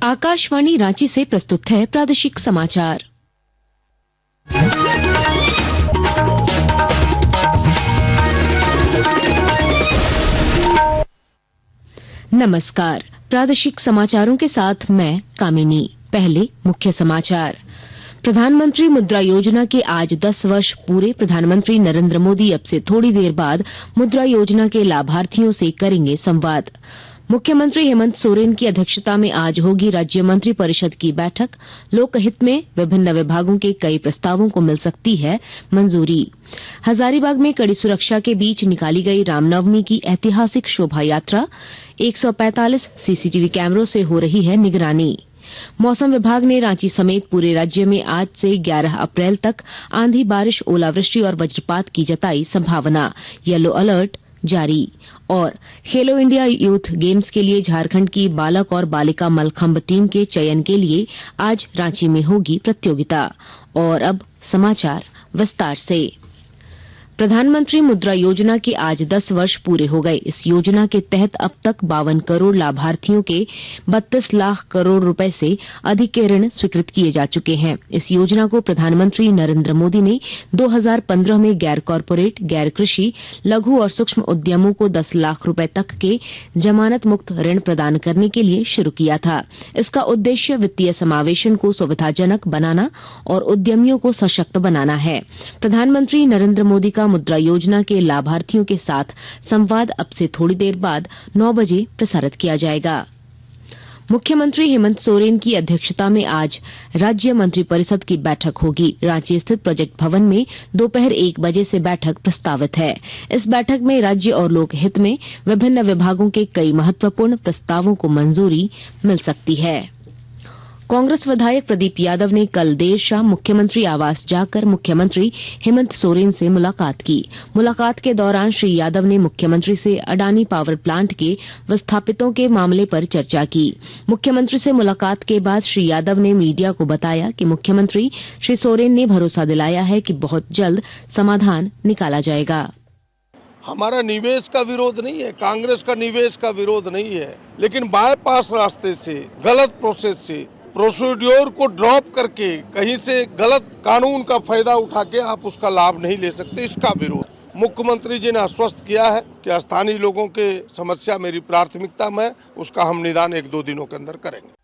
आकाशवाणी रांची से प्रस्तुत है प्रादेशिक समाचार। नमस्कार, प्रादेशिक समाचारों के साथ मैं कामिनी। पहले मुख्य समाचार। प्रधानमंत्री मुद्रा योजना के आज 10 वर्ष पूरे। प्रधानमंत्री नरेंद्र मोदी अब से थोड़ी देर बाद मुद्रा योजना के लाभार्थियों से करेंगे संवाद। मुख्यमंत्री हेमंत सोरेन की अध्यक्षता में आज होगी राज्य मंत्री परिषद की बैठक। लोकहित में विभिन्न विभागों के कई प्रस्तावों को मिल सकती है मंजूरी। हजारीबाग में कड़ी सुरक्षा के बीच निकाली गई रामनवमी की ऐतिहासिक शोभा यात्रा। 145 सीसीटीवी कैमरों से हो रही है निगरानी। मौसम विभाग ने रांची समेत पूरे राज्य में आज से 11 अप्रैल तक आंधी, बारिश, ओलावृष्टि और वज्रपात की जताई संभावना। येलो अलर्ट जारी। और खेलो इंडिया यूथ गेम्स के लिए झारखंड की बालक और बालिका मलखंभ टीम के चयन के लिए आज रांची में होगी प्रतियोगिता। और अब समाचार विस्तार से। प्रधानमंत्री मुद्रा योजना के आज 10 वर्ष पूरे हो गए। इस योजना के तहत अब तक 52 करोड़ लाभार्थियों के 32 लाख करोड़ रुपए से अधिक के ऋण स्वीकृत किए जा चुके हैं। इस योजना को प्रधानमंत्री नरेंद्र मोदी ने 2015 में गैर कॉरपोरेट, गैर कृषि, लघु और सूक्ष्म उद्यमों को 10 लाख रुपए तक के जमानत मुक्त ऋण प्रदान करने के लिए शुरू किया था। इसका उद्देश्य वित्तीय समावेशन को सुविधाजनक बनाना और उद्यमियों को सशक्त बनाना है। प्रधानमंत्री नरेंद्र मोदी का मुद्रा योजना के लाभार्थियों के साथ संवाद अब से थोड़ी देर बाद 9 बजे प्रसारित किया जाएगा। मुख्यमंत्री हेमंत सोरेन की अध्यक्षता में आज राज्य मंत्री परिषद की बैठक होगी। रांची स्थित प्रोजेक्ट भवन में दोपहर 1 बजे से बैठक प्रस्तावित है। इस बैठक में राज्य और लोक हित में विभिन्न विभागों के कई महत्वपूर्ण प्रस्तावों को मंजूरी मिल सकती है। कांग्रेस विधायक प्रदीप यादव ने कल देर शाम मुख्यमंत्री आवास जाकर मुख्यमंत्री हेमंत सोरेन से मुलाकात की। मुलाकात के दौरान श्री यादव ने मुख्यमंत्री से अडानी पावर प्लांट के विस्थापितों के मामले पर चर्चा की। मुख्यमंत्री से मुलाकात के बाद श्री यादव ने मीडिया को बताया कि मुख्यमंत्री श्री सोरेन ने भरोसा दिलाया है कि बहुत जल्द समाधान निकाला जाएगा। हमारा निवेश का विरोध नहीं है, कांग्रेस का निवेश का विरोध नहीं है, लेकिन बाईपास रास्ते से, गलत प्रोसेस से, प्रोसीड्योर को ड्रॉप करके कहीं से गलत कानून का फायदा उठा के आप उसका लाभ नहीं ले सकते, इसका विरोध। मुख्यमंत्री जी ने आश्वस्त किया है कि स्थानीय लोगों के समस्या मेरी प्राथमिकता में, उसका हम निदान 1-2 दिनों के अंदर करेंगे।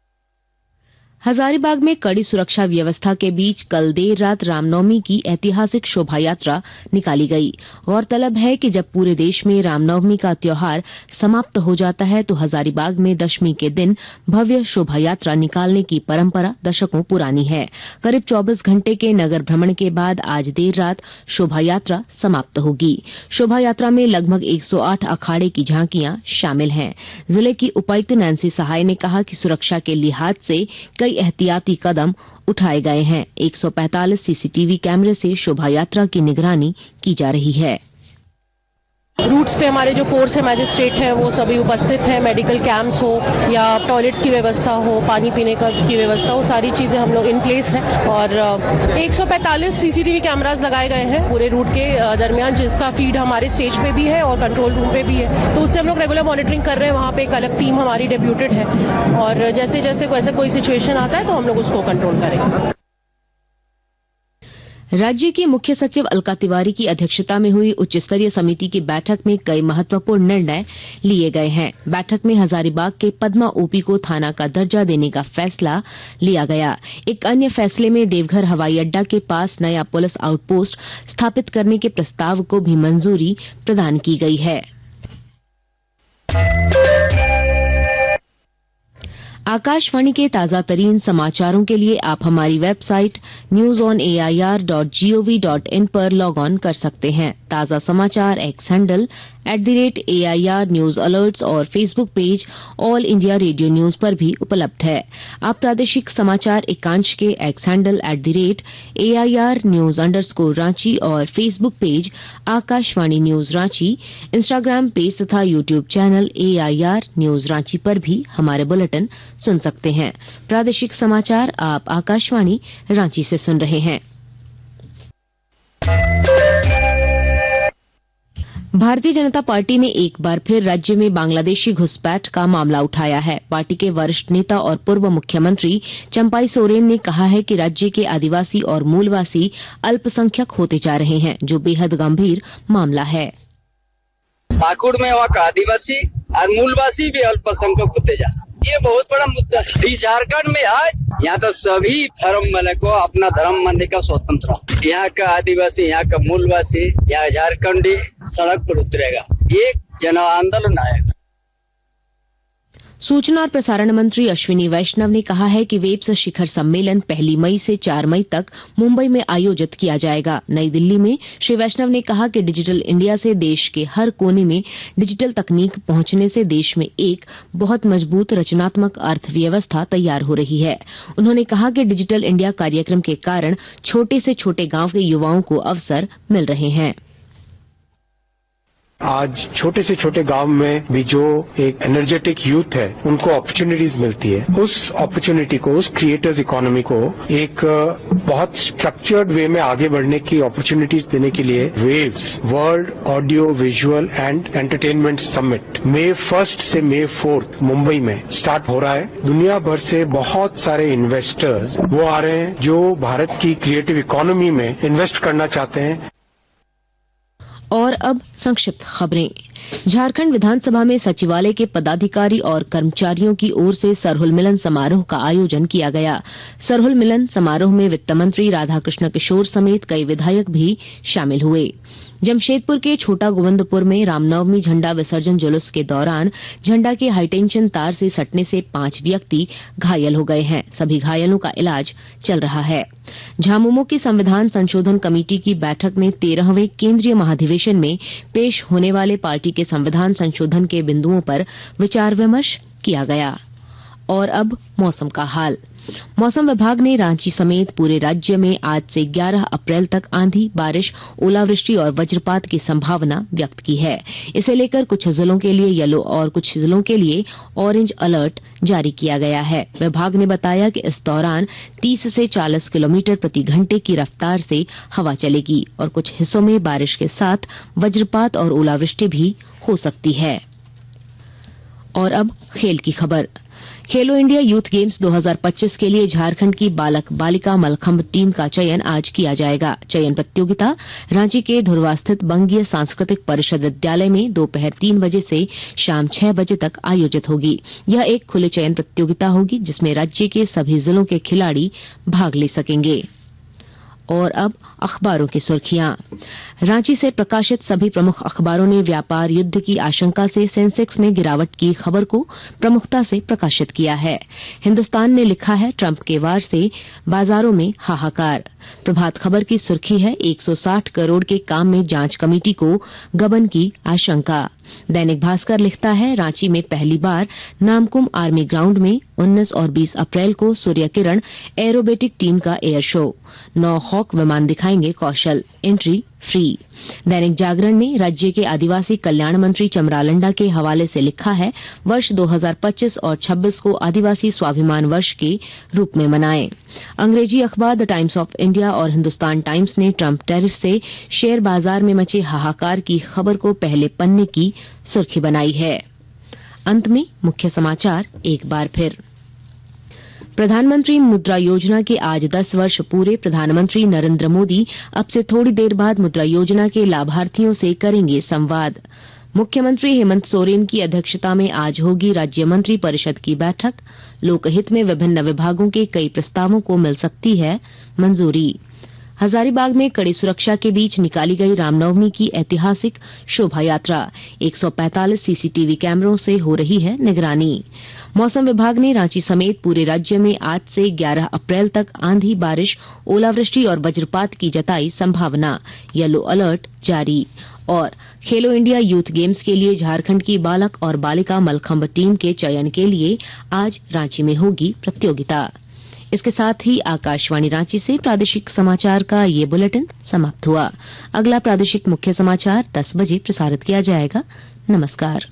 हजारीबाग में कड़ी सुरक्षा व्यवस्था के बीच कल देर रात रामनवमी की ऐतिहासिक शोभा यात्रा निकाली गई। गौरतलब है कि जब पूरे देश में रामनवमी का त्योहार समाप्त हो जाता है तो हजारीबाग में दशमी के दिन भव्य शोभा यात्रा निकालने की परंपरा दशकों पुरानी है। करीब 24 घंटे के नगर भ्रमण के बाद आज देर रात शोभा यात्रा समाप्त होगी। शोभा यात्रा में लगभग 108 अखाड़े की झांकियां शामिल हैं। जिले की उपायुक्त नैंसी सहाय ने कहा कि सुरक्षा के लिहाज से कई एहतियाती कदम उठाए गए हैं। 145 सीसीटीवी कैमरे से शोभा यात्रा की निगरानी की जा रही है। रूट्स पे हमारे जो फोर्स है, मैजिस्ट्रेट हैं, वो सभी उपस्थित हैं। मेडिकल कैंप्स हो या टॉयलेट्स की व्यवस्था हो, पानी पीने की व्यवस्था हो, सारी चीजें हम लोग इन प्लेस हैं। और 145 सीसीटीवी कैमरास लगाए गए हैं पूरे रूट के दरमियान, जिसका फीड हमारे स्टेज पे भी है और कंट्रोल रूम पे भी है। तो उससे हम लोग रेगुलर मॉनिटरिंग कर रहे हैं। वहाँ पे एक अलग टीम हमारी डेप्यूटेड है और जैसे जैसे ऐसा कोई सिचुएशन आता है तो हम लोग उसको कंट्रोल करेंगे। राज्य के मुख्य सचिव अलका तिवारी की अध्यक्षता में हुई उच्च स्तरीय समिति की बैठक में कई महत्वपूर्ण निर्णय लिए गए हैं। बैठक में हजारीबाग के पद्मा ओपी को थाना का दर्जा देने का फैसला लिया गया। एक अन्य फैसले में देवघर हवाई अड्डा के पास नया पुलिस आउटपोस्ट स्थापित करने के प्रस्ताव को भी मंजूरी प्रदान की गई है। आकाशवाणी के ताजा तरीन समाचारों के लिए आप हमारी वेबसाइट newsonair.gov.in पर लॉग ऑन कर सकते हैं। ताजा समाचार X handle @AIR news alerts और Facebook page all India radio news पर भी उपलब्ध है। आप प्रादेशिक समाचार एकांश के X handle @AIR news _Ranchi और Facebook page Akashvani news Ranchi, Instagram page तथा YouTube channel AIR news Ranchi पर भी हमारे बुलेटिन सुन सकते हैं। प्रादेशिक समाचार आप आकाशवाणी रांची से सुन रहे हैं। भारतीय जनता पार्टी ने एक बार फिर राज्य में बांग्लादेशी घुसपैठ का मामला उठाया है। पार्टी के वरिष्ठ नेता और पूर्व मुख्यमंत्री चंपाई सोरेन ने कहा है कि राज्य के आदिवासी और मूलवासी अल्पसंख्यक होते जा रहे हैं, जो बेहद गंभीर मामला है। पाकुड़ में वहाँ का आदिवासी और मूलवासी भी अल्पसंख्यक होते जा, ये बहुत बड़ा मुद्दा है। इस झारखंड में आज यहाँ तो सभी धर्म वाले को अपना धर्म मानने का स्वतंत्र, यहाँ का आदिवासी, यहाँ का मूलवासी, यहाँ झारखंडी सड़क पर उतरेगा, एक जन आंदोलन आएगा। सूचना और प्रसारण मंत्री अश्विनी वैष्णव ने कहा है कि वेब्स शिखर सम्मेलन 1 मई से 4 मई तक मुंबई में आयोजित किया जाएगा। नई दिल्ली में श्री वैष्णव ने कहा कि डिजिटल इंडिया से देश के हर कोने में डिजिटल तकनीक पहुंचने से देश में एक बहुत मजबूत रचनात्मक अर्थव्यवस्था तैयार हो रही है। उन्होंने कहा कि डिजिटल इंडिया कार्यक्रम के कारण छोटे से छोटे गांव के युवाओं को अवसर मिल रहे हैं। आज छोटे से छोटे गांव में भी जो एक एनर्जेटिक यूथ है, उनको अपॉर्चुनिटीज मिलती है। उस अपॉर्चुनिटी को, उस क्रिएटर्स इकोनॉमी को एक बहुत स्ट्रक्चर्ड वे में आगे बढ़ने की अपॉर्चुनिटीज देने के लिए waves world audio visual and entertainment summit मई 1 से मई 4 मुंबई में स्टार्ट हो रहा है। दुनिया भर से बहुत सारे इन्वेस्टर्स वो आ रहे हैं जो भारत की क्रिएटिव इकोनॉमी में इन्वेस्ट करना चाहते हैं। और अब संक्षिप्त खबरें। झारखंड विधानसभा में सचिवालय के पदाधिकारी और कर्मचारियों की ओर से सरहुल मिलन समारोह का आयोजन किया गया। सरहुल मिलन समारोह में वित्त मंत्री राधाकृष्ण किशोर समेत कई विधायक भी शामिल हुए। जमशेदपुर के छोटा गोविंदपुर में रामनवमी झंडा विसर्जन जुलूस के दौरान झंडा के हाईटेंशन तार से सटने से 5 व्यक्ति घायल हो गए हैं। सभी घायलों का इलाज चल रहा है। झामुमो की संविधान संशोधन कमेटी की बैठक में 13वें केंद्रीय महाधिवेशन में पेश होने वाले पार्टी के संविधान संशोधन के बिंदुओं पर विचार विमर्श किया गया। और अब मौसम का हाल। मौसम विभाग ने रांची समेत पूरे राज्य में आज से 11 अप्रैल तक आंधी, बारिश, ओलावृष्टि और वज्रपात की संभावना व्यक्त की है। इसे लेकर कुछ जिलों के लिए येलो और कुछ जिलों के लिए ऑरेंज अलर्ट जारी किया गया है। विभाग ने बताया कि इस दौरान 30 से 40 किलोमीटर प्रति घंटे की रफ्तार से हवा चलेगी और कुछ हिस्सों में बारिश के साथ वज्रपात और ओलावृष्टि भी हो सकती है। और अब खेल की खबर। खेलो इंडिया यूथ गेम्स 2025 के लिए झारखंड की बालक बालिका मलखंभ टीम का चयन आज किया जाएगा। चयन प्रतियोगिता रांची के धुर्वा स्थित बंगीय सांस्कृतिक परिषद विद्यालय में दोपहर 3 बजे से शाम 6 बजे तक आयोजित होगी। यह एक खुले चयन प्रतियोगिता होगी जिसमें राज्य के सभी जिलों के खिलाड़ी भाग ले सकेंगे। और अब अखबारों की सुर्खियां। रांची से प्रकाशित सभी प्रमुख अखबारों ने व्यापार युद्ध की आशंका से सेंसेक्स में गिरावट की खबर को प्रमुखता से प्रकाशित किया है। हिन्दुस्तान ने लिखा है, ट्रंप के वार से बाजारों में हाहाकार। प्रभात खबर की सुर्खी है, 160 करोड़ के काम में जांच कमेटी को गबन की आशंका। दैनिक भास्कर लिखता है, रांची में पहली बार नामकुम आर्मी ग्राउंड में 19 और 20 अप्रैल को सूर्य किरण एरोबेटिक टीम का एयर शो। 9 हॉक विमान दिखाएंगे कौशल, एंट्री फ्री। दैनिक जागरण ने राज्य के आदिवासी कल्याण मंत्री चमरालंडा के हवाले से लिखा है, वर्ष 2025 और 26 को आदिवासी स्वाभिमान वर्ष के रूप में मनाएं। अंग्रेजी अखबार द टाइम्स ऑफ इंडिया और हिन्दुस्तान टाइम्स ने ट्रंप टैरिफ से शेयर बाजार में मचे हाहाकार की खबर को पहले पन्ने की सुर्खी बनाई है। अंत में मुख्य समाचार एक बार फिर। प्रधानमंत्री मुद्रा योजना के आज 10 वर्ष पूरे। प्रधानमंत्री नरेंद्र मोदी अब से थोड़ी देर बाद मुद्रा योजना के लाभार्थियों से करेंगे संवाद। मुख्यमंत्री हेमंत सोरेन की अध्यक्षता में आज होगी राज्य मंत्री परिषद की बैठक। लोकहित में विभिन्न विभागों के कई प्रस्तावों को मिल सकती है मंजूरी। हजारीबाग में कड़ी सुरक्षा के बीच निकाली गई रामनवमी की ऐतिहासिक शोभा यात्रा। 145 सीसीटीवी कैमरों से हो रही है निगरानी। मौसम विभाग ने रांची समेत पूरे राज्य में आज से 11 अप्रैल तक आंधी, बारिश, ओलावृष्टि और वज्रपात की जताई संभावना। येलो अलर्ट जारी। और खेलो इंडिया यूथ गेम्स के लिए झारखंड की बालक और बालिका मलखंभ टीम के चयन के लिए आज रांची में होगी प्रतियोगिता। इसके साथ ही आकाशवाणी रांची से प्रादेशिक समाचार का ये बुलेटिन समाप्त हुआ। अगला प्रादेशिक मुख्य समाचार 10 बजे प्रसारित किया जाएगा। नमस्कार।